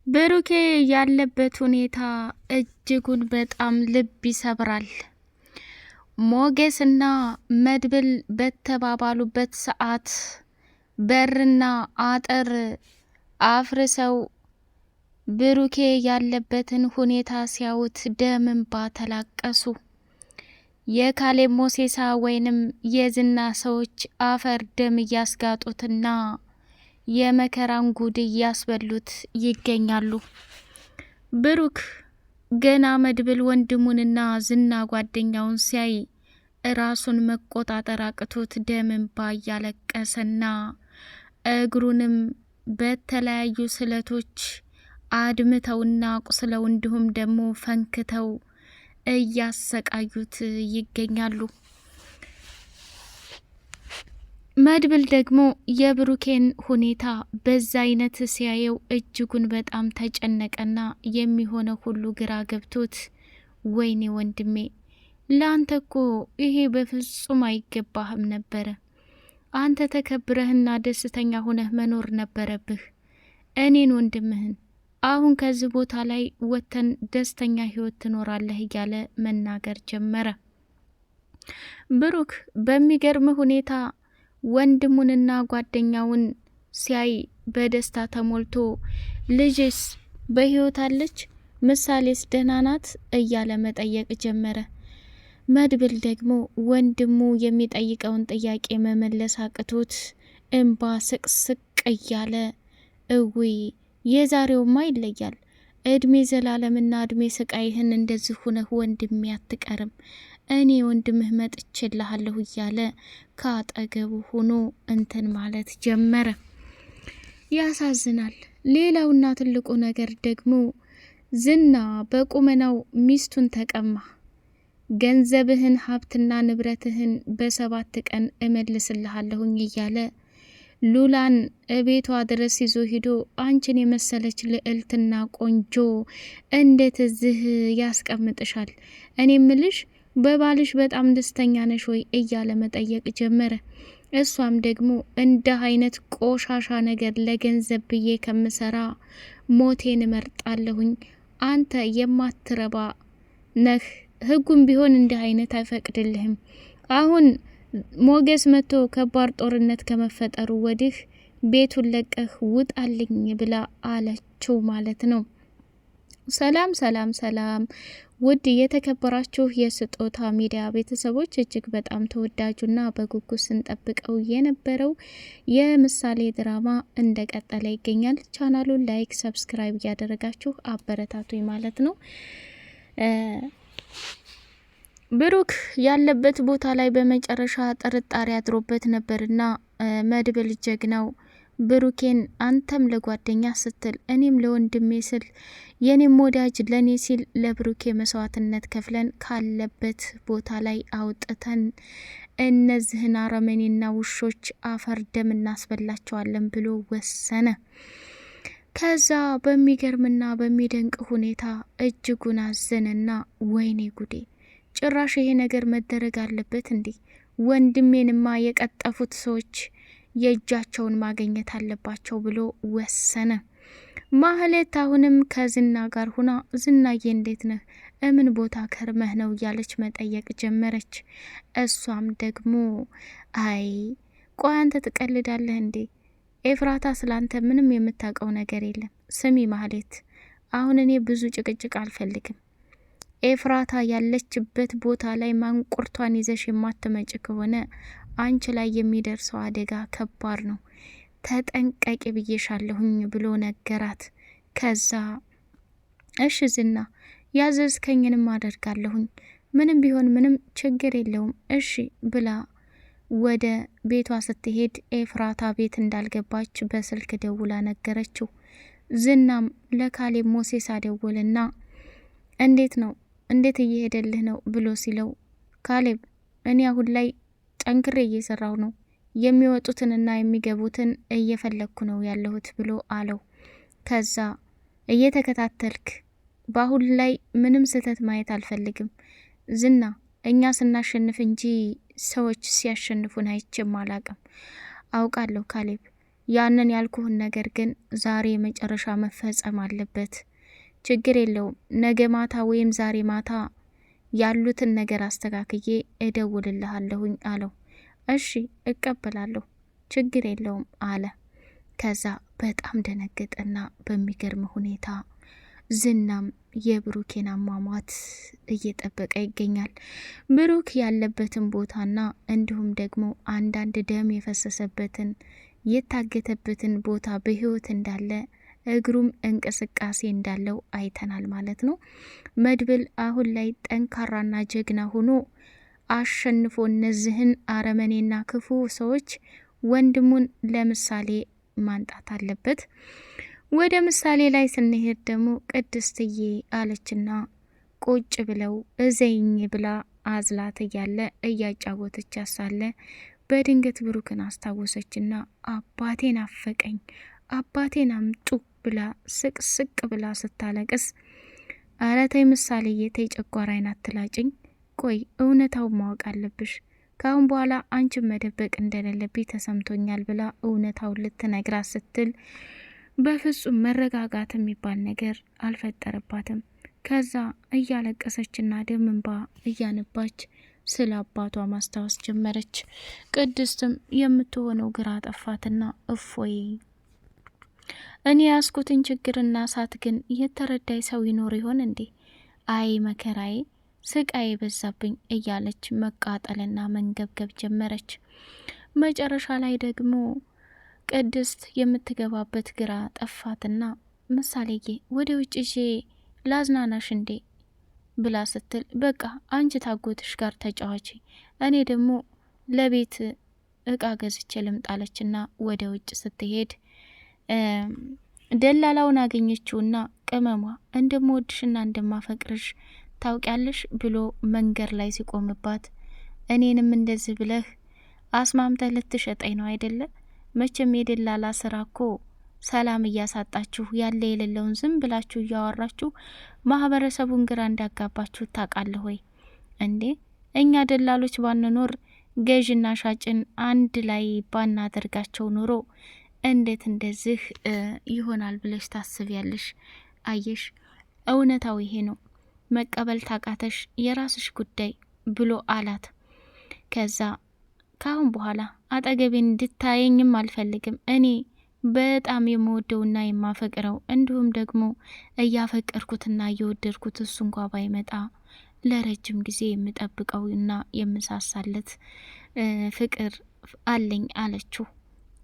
ብሩኬ ያለበት ሁኔታ እጅጉን በጣም ልብ ይሰብራል። ሞገስና መድብል በተባባሉበት ሰዓት በርና አጥር አፍርሰው ብሩኬ ያለበትን ሁኔታ ሲያዩት ደም እንባ ተላቀሱ። የካሌብ ሞሴሳ ወይንም የዝና ሰዎች አፈር ደም እያስጋጡትና የመከራን ጉድ እያስበሉት ይገኛሉ። ብሩክ ገና መድብል ወንድሙንና ዝና ጓደኛውን ሲያይ ራሱን መቆጣጠር አቅቶት ደም እንባ እያለቀሰና እግሩንም በተለያዩ ስለቶች አድምተውና ቁስለው እንዲሁም ደግሞ ፈንክተው እያሰቃዩት ይገኛሉ። መድብል ደግሞ የብሩኬን ሁኔታ በዛ አይነት ሲያየው እጅጉን በጣም ተጨነቀና የሚሆነው ሁሉ ግራ ገብቶት፣ ወይኔ ወንድሜ ላንተ እኮ ይሄ በፍጹም አይገባህም ነበረ። አንተ ተከብረህና ደስተኛ ሆነህ መኖር ነበረብህ። እኔን ወንድምህን አሁን ከዚህ ቦታ ላይ ወተን ደስተኛ ህይወት ትኖራለህ እያለ መናገር ጀመረ። ብሩክ በሚገርም ሁኔታ ወንድሙንና ጓደኛውን ሲያይ በደስታ ተሞልቶ ልጅስ በህይወት አለች? ምሳሌስ ደህና ናት? እያለ መጠየቅ ጀመረ። መድብል ደግሞ ወንድሙ የሚጠይቀውን ጥያቄ መመለስ አቅቶት እንባ ስቅስቅ እያለ እውይ የዛሬውማ ይለያል፣ እድሜ ዘላለምና እድሜ ስቃይህን እንደዚህ ሁነህ ወንድሜ አትቀርም፣ እኔ ወንድምህ መጥቼልሃለሁ እያለ ከአጠገቡ ሆኖ እንትን ማለት ጀመረ። ያሳዝናል። ሌላውና ትልቁ ነገር ደግሞ ዝና በቁመናው ሚስቱን ተቀማ። ገንዘብህን ሀብትና ንብረትህን በ7 ቀን እመልስልሃለሁኝ እያለ ሉላን እቤቷ ድረስ ይዞ ሂዶ አንቺን የመሰለች ልዕልትና ቆንጆ እንዴት እዚህ ያስቀምጥሻል? እኔ ምልሽ በባልሽ በጣም ደስተኛ ነሽ ወይ እያለ መጠየቅ ጀመረ። እሷም ደግሞ እንደ አይነት ቆሻሻ ነገር ለገንዘብ ብዬ ከምሰራ ሞቴን እመርጣለሁኝ፣ አንተ የማትረባ ነህ፣ ህጉም ቢሆን እንደ አይነት አይፈቅድልህም። አሁን ሞገስ መጥቶ ከባድ ጦርነት ከመፈጠሩ ወዲህ ቤቱን ለቀህ ውጣልኝ ብላ አለችው ማለት ነው። ሰላም ሰላም ሰላም! ውድ የተከበራችሁ የስጦታ ሚዲያ ቤተሰቦች እጅግ በጣም ተወዳጁና በጉጉት ስንጠብቀው የነበረው የምሳሌ ድራማ እንደቀጠለ ይገኛል። ቻናሉን ላይክ፣ ሰብስክራይብ እያደረጋችሁ አበረታቱኝ ማለት ነው። ብሩክ ያለበት ቦታ ላይ በመጨረሻ ጥርጣሬ አድሮበት ነበርና መድብል ጀግናው ብሩኬን አንተም ለጓደኛ ስትል እኔም ለወንድሜ ስል የኔም ወዳጅ ለኔ ሲል ለብሩኬ መስዋዕትነት ከፍለን ካለበት ቦታ ላይ አውጥተን እነዚህን አረመኔና ውሾች አፈር ደም እናስበላቸዋለን ብሎ ወሰነ። ከዛ በሚገርምና በሚደንቅ ሁኔታ እጅጉን አዘነና ወይኔ ጉዴ ጭራሽ ይሄ ነገር መደረግ አለበት እንዴ? ወንድሜንማ የቀጠፉት ሰዎች የእጃቸውን ማግኘት አለባቸው ብሎ ወሰነ። ማህሌት አሁንም ከዝና ጋር ሁና ዝናዬ እንዴት ነህ? እምን ቦታ ከርመህ ነው እያለች መጠየቅ ጀመረች። እሷም ደግሞ አይ ቆይ አንተ ትቀልዳለህ እንዴ? ኤፍራታ ስላንተ ምንም የምታውቀው ነገር የለም። ስሚ ማህሌት፣ አሁን እኔ ብዙ ጭቅጭቅ አልፈልግም። ኤፍራታ ያለችበት ቦታ ላይ ማንቁርቷን ይዘሽ የማትመጭ ከሆነ አንቺ ላይ የሚደርሰው አደጋ ከባድ ነው፣ ተጠንቀቂ ብዬሻለሁኝ ብሎ ነገራት። ከዛ እሺ ዝና ያዘዝከኝንም አደርጋለሁኝ፣ ምንም ቢሆን ምንም ችግር የለውም እሺ ብላ ወደ ቤቷ ስትሄድ ኤፍራታ ቤት እንዳልገባች በስልክ ደውላ ነገረችው። ዝናም ለካሌብ ሞሴሳ ደወልና እንዴት እየሄደልህ ነው ብሎ ሲለው ካሌብ እኔ አሁን ላይ ጠንክሬ እየሰራው ነው፣ የሚወጡትንና የሚገቡትን እየፈለግኩ ነው ያለሁት ብሎ አለው። ከዛ እየተከታተልክ በአሁን ላይ ምንም ስህተት ማየት አልፈልግም ዝና፣ እኛ ስናሸንፍ እንጂ ሰዎች ሲያሸንፉን አይቼም አላቅም። አውቃለሁ ካሌብ፣ ያንን ያልኩህን ነገር ግን ዛሬ መጨረሻ መፈጸም አለበት። ችግር የለውም ነገ ማታ ወይም ዛሬ ማታ ያሉትን ነገር አስተካክዬ እደውልልሃለሁኝ አለው። እሺ እቀበላለሁ፣ ችግር የለውም አለ። ከዛ በጣም ደነገጠና በሚገርም ሁኔታ ዝናም የብሩኬን አሟሟት እየጠበቀ ይገኛል። ብሩክ ያለበትን ቦታና እንዲሁም ደግሞ አንዳንድ ደም የፈሰሰበትን የታገተበትን ቦታ በህይወት እንዳለ እግሩም እንቅስቃሴ እንዳለው አይተናል ማለት ነው። መድብል አሁን ላይ ጠንካራና ጀግና ሆኖ አሸንፎ እነዚህን አረመኔና ክፉ ሰዎች ወንድሙን ለምሳሌ ማንጣት አለበት። ወደ ምሳሌ ላይ ስንሄድ ደግሞ ቅድስትዬ አለችና ቁጭ ብለው እዘኝ ብላ አዝላት እያለ እያጫወተች ያሳለ በድንገት ብሩክን አስታወሰችና አባቴን አፈቀኝ፣ አባቴን አምጡ ብላ ስቅ ብላ ስታለቅስ ኧረ ተይ ምሳሌዬ ተይ፣ ጨጓራዬን አትላጭኝ፣ ቆይ እውነታውን ማወቅ አለብሽ፣ ካሁን በኋላ አንቺን መደበቅ እንደሌለብኝ ተሰምቶኛል ብላ እውነታውን ልትነግራት ስትል በፍጹም መረጋጋት የሚባል ነገር አልፈጠረባትም። ከዛ እያለቀሰችና ደም እንባ እያነባች ስለ አባቷ ማስታወስ ጀመረች። ቅድስትም የምትሆነው ግራ ጠፋትና እፎይ እኔ ያስኩትን ችግርና እሳት ግን የተረዳይ ሰው ይኖር ይሆን እንዴ? አይ መከራዬ፣ ስቃይ በዛብኝ እያለች መቃጠልና መንገብገብ ጀመረች። መጨረሻ ላይ ደግሞ ቅድስት የምትገባበት ግራ ጠፋትና ምሳሌዬ ወደ ውጭ ላዝናናሽ እንዴ ብላ ስትል በቃ አንቺ ታጎትሽ ጋር ተጫዋች፣ እኔ ደግሞ ለቤት እቃ ገዝቼ ልምጣለችና ወደ ውጭ ስትሄድ ደላላውን አገኘችውና ቅመሟ እንደምወድሽና እንደማፈቅርሽ ታውቂያለሽ ብሎ መንገድ ላይ ሲቆምባት እኔንም እንደዚህ ብለህ አስማምተህ ልትሸጠኝ ነው አይደለ? መቼም የደላላ ስራ እኮ ሰላም እያሳጣችሁ ያለ የሌለውን ዝም ብላችሁ እያወራችሁ ማህበረሰቡን ግራ እንዳጋባችሁ ታውቃለህ ወይ እንዴ? እኛ ደላሎች ባንኖር ገዥና ሻጭን አንድ ላይ ባናደርጋቸው ኑሮ እንዴት እንደዚህ ይሆናል ብለሽ ታስቢያለሽ? አየሽ፣ እውነታው ይሄ ነው። መቀበል ታቃተሽ የራስሽ ጉዳይ ብሎ አላት። ከዛ ካሁን በኋላ አጠገቤን እንድታየኝም አልፈልግም። እኔ በጣም የምወደውና የማፈቅረው እንዲሁም ደግሞ እያፈቀርኩትና እየወደድኩት እሱ እንኳ ባይመጣ ለረጅም ጊዜ የምጠብቀውና የምሳሳለት ፍቅር አለኝ አለችው።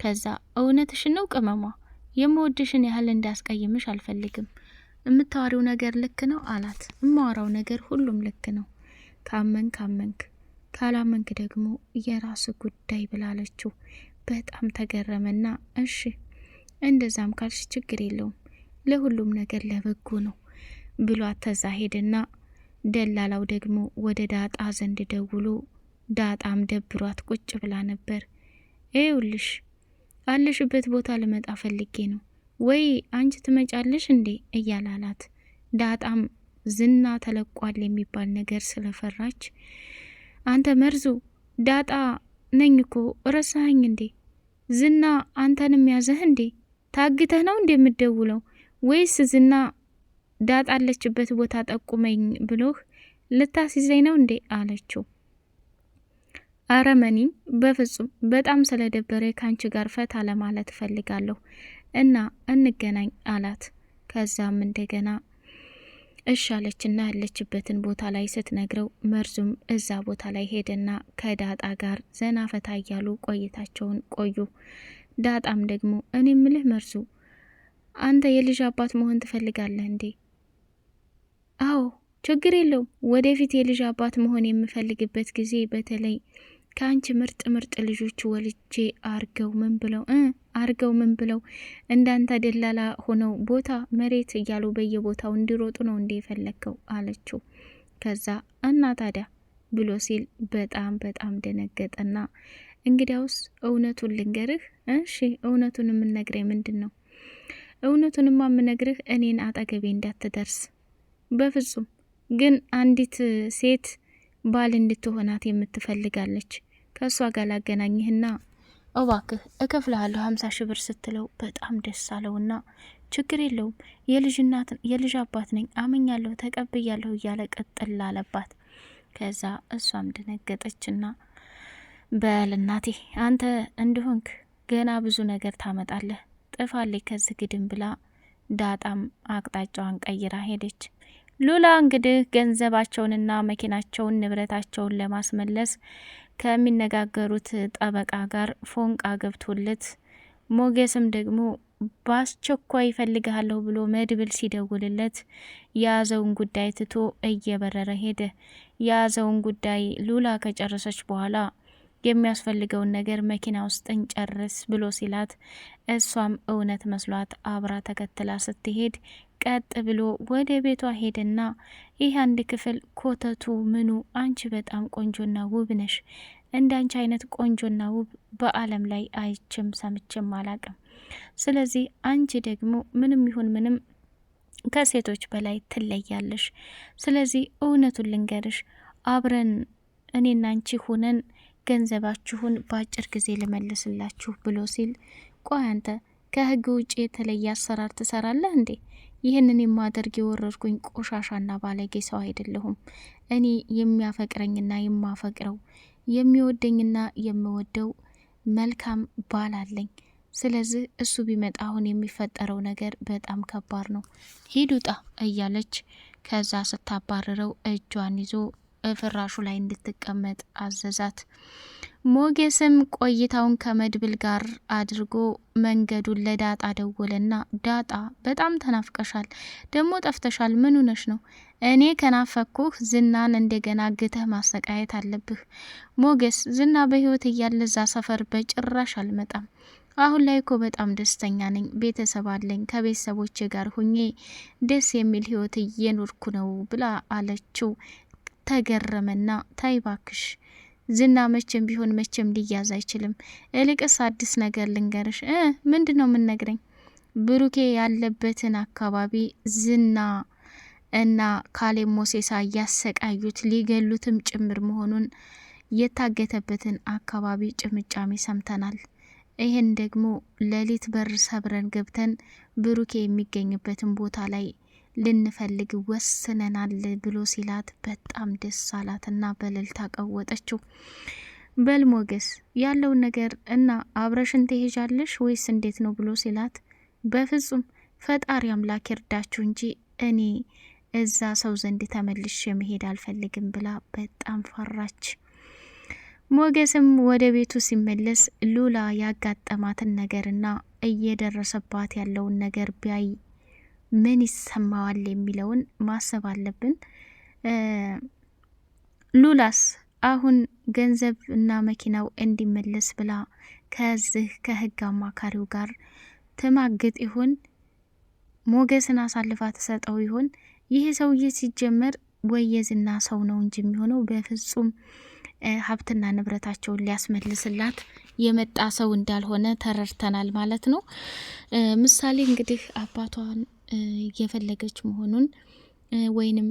ከዛ እውነትሽን ነው ቅመሟ፣ የምወድሽን ያህል እንዳስቀይምሽ አልፈልግም። የምታወሪው ነገር ልክ ነው አላት። የማወራው ነገር ሁሉም ልክ ነው፣ ካመንክ አመንክ፣ ካላመንክ ደግሞ የራስ ጉዳይ ብላለችው። በጣም ተገረመና እሺ እንደዛም ካልሽ ችግር የለውም፣ ለሁሉም ነገር ለበጎ ነው ብሏት ተዛ ሄድና ደላላው ደግሞ ወደ ዳጣ ዘንድ ደውሎ ዳጣም ደብሯት ቁጭ ብላ ነበር። ይኸውልሽ አለሽበት ቦታ ልመጣ ፈልጌ ነው ወይ አንቺ ትመጫለሽ እንዴ እያላላት፣ ዳጣም ዝና ተለቋል የሚባል ነገር ስለፈራች አንተ መርዙ ዳጣ ነኝ እኮ ረሳኸኝ እንዴ? ዝና አንተንም ያዘህ እንዴ? ታግተህ ነው እንዴ የምትደውለው? ወይስ ዝና ዳጣ አለችበት ቦታ ጠቁመኝ ብሎህ ልታስይዘኝ ነው እንዴ አለችው። አረመኒ በፍጹም በጣም ስለደበረ ካንቺ ጋር ፈታ ለማለት እፈልጋለሁ እና እንገናኝ አላት። ከዛም እንደገና እሻለችና ያለችበትን ቦታ ላይ ስትነግረው መርዙም እዛ ቦታ ላይ ሄደና ከዳጣ ጋር ዘና ፈታ እያሉ ቆይታቸውን ቆዩ። ዳጣም ደግሞ እኔ ምልህ መርዙ አንተ የልጅ አባት መሆን ትፈልጋለህ እንዴ? አዎ ችግር የለውም። ወደፊት የልጅ አባት መሆን የምፈልግበት ጊዜ በተለይ ከአንቺ ምርጥ ምርጥ ልጆች ወልጄ አርገው ምን ብለው እንዳንተ ደላላ ሆነው ቦታ መሬት እያሉ በየቦታው እንዲሮጡ ነው እንዴ የፈለግከው አለችው። ከዛ እና ታዲያ ብሎ ሲል በጣም በጣም ደነገጠና እንግዲያውስ እውነቱን ልንገርህ። እሺ እውነቱን የምነግረኝ ምንድን ነው? እውነቱንማ የምነግርህ እኔን አጠገቤ እንዳትደርስ በፍጹም። ግን አንዲት ሴት ባል እንድትሆናት የምትፈልጋለች። ከእሷ ጋር ላገናኝህና እባክህ እከፍልሃለሁ 50 ሺህ ብር ስትለው በጣም ደስ አለውና ችግር የለውም የልጅ አባት ነኝ አመኛለሁ ተቀብያለሁ እያለ ቀጥል አለባት። ከዛ እሷም ደነገጠችና በል እናቴ አንተ እንዲሆንክ ገና ብዙ ነገር ታመጣለህ ጥፋለች ከዚህ ግድም ብላ ዳጣም አቅጣጫዋን ቀይራ ሄደች። ሉላ እንግዲህ ገንዘባቸውንና መኪናቸውን ንብረታቸውን ለማስመለስ ከሚነጋገሩት ጠበቃ ጋር ፎንቃ ገብቶለት ሞገስም ደግሞ በአስቸኳይ ይፈልግሃለሁ ብሎ መድብል ሲደውልለት የያዘውን ጉዳይ ትቶ እየበረረ ሄደ። የያዘውን ጉዳይ ሉላ ከጨረሰች በኋላ የሚያስፈልገውን ነገር መኪና ውስጥ እንጨርስ ብሎ ሲላት እሷም እውነት መስሏት አብራ ተከትላ ስትሄድ ቀጥ ብሎ ወደ ቤቷ ሄደና ይህ አንድ ክፍል ኮተቱ ምኑ አንቺ በጣም ቆንጆና ውብ ነሽ፣ እንዳንቺ አይነት ቆንጆና ውብ በአለም ላይ አይችም ሰምችም አላቅም። ስለዚህ አንቺ ደግሞ ምንም ይሁን ምንም ከሴቶች በላይ ትለያለሽ። ስለዚህ እውነቱን ልንገርሽ አብረን እኔና አንቺ ሁነን ገንዘባችሁን በአጭር ጊዜ ልመልስላችሁ ብሎ ሲል ቆይ አንተ ከህግ ውጭ የተለየ አሰራር ትሰራለህ እንዴ? ይህንን የማደርግ የወረድኩኝ ቆሻሻና ባለጌ ሰው አይደለሁም። እኔ የሚያፈቅረኝና የማፈቅረው የሚወደኝና የምወደው መልካም ባል አለኝ። ስለዚህ እሱ ቢመጣ አሁን የሚፈጠረው ነገር በጣም ከባድ ነው። ሂዱጣ እያለች ከዛ ስታባረረው እጇን ይዞ ፍራሹ ላይ እንድትቀመጥ አዘዛት። ሞገስም ቆይታውን ከመድብል ጋር አድርጎ መንገዱን ለዳጣ ደወለና ዳጣ በጣም ተናፍቀሻል፣ ደግሞ ጠፍተሻል፣ ምን ሆነሽ ነው? እኔ ከናፈኩህ ዝናን እንደገና ግተህ ማሰቃየት አለብህ። ሞገስ ዝና በህይወት እያለ እዛ ሰፈር በጭራሽ አልመጣም። አሁን ላይ እኮ በጣም ደስተኛ ነኝ፣ ቤተሰብ አለኝ፣ ከቤተሰቦቼ ጋር ሁኜ ደስ የሚል ህይወት እየኖርኩ ነው ብላ አለችው። ተገረመና ታይ ባክሽ ዝና መቼም ቢሆን መቼም ሊያዝ አይችልም። እልቅስ አዲስ ነገር ልንገርሽ። ምንድነው የምንነግረኝ? ብሩኬ ያለበትን አካባቢ ዝና እና ካሌብ ሞሴሳ እያሰቃዩት ሊገሉትም ጭምር መሆኑን የታገተበትን አካባቢ ጭምጫሜ ሰምተናል። ይህን ደግሞ ሌሊት በር ሰብረን ገብተን ብሩኬ የሚገኝበትን ቦታ ላይ ልንፈልግ ወስነናል ብሎ ሲላት በጣም ደስ አላትና በእልልታ ቀወጠችው። በል ሞገስ ያለውን ነገር እና አብረሽን ትሄጃለሽ ወይስ እንዴት ነው ብሎ ሲላት በፍጹም ፈጣሪ አምላክ ይርዳችሁ እንጂ እኔ እዛ ሰው ዘንድ ተመልሼ መሄድ አልፈልግም ብላ በጣም ፈራች። ሞገስም ወደ ቤቱ ሲመለስ ሉላ ያጋጠማትን ነገርና እየደረሰባት ያለውን ነገር ቢያይ ምን ይሰማዋል የሚለውን ማሰብ አለብን። ሉላስ አሁን ገንዘብ እና መኪናው እንዲመለስ ብላ ከዚህ ከህግ አማካሪው ጋር ትማግጥ ይሆን? ሞገስን አሳልፋ ተሰጠው ይሆን? ይህ ሰውዬ ሲጀመር ወይ የዝና ሰው ነው እንጂ የሚሆነው በፍጹም ሀብትና ንብረታቸውን ሊያስመልስላት የመጣ ሰው እንዳልሆነ ተረድተናል ማለት ነው። ምሳሌ እንግዲህ አባቷን የፈለገች መሆኑን ወይንም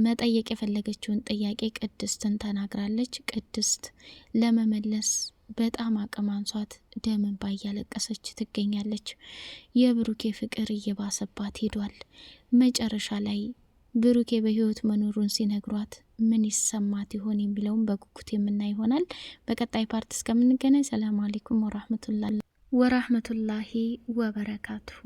መጠየቅ የፈለገችውን ጥያቄ ቅድስትን ተናግራለች። ቅድስት ለመመለስ በጣም አቅም አንሷት ደም እንባ እያለቀሰች ትገኛለች። የብሩኬ ፍቅር እየባሰባት ሄዷል። መጨረሻ ላይ ብሩኬ በህይወት መኖሩን ሲነግሯት ምን ይሰማት ይሆን የሚለውን በጉጉት የምናይ ይሆናል። በቀጣይ ፓርት እስከምንገናኝ ሰላም አለይኩም ወራህመቱላሂ ወበረካቱሁ።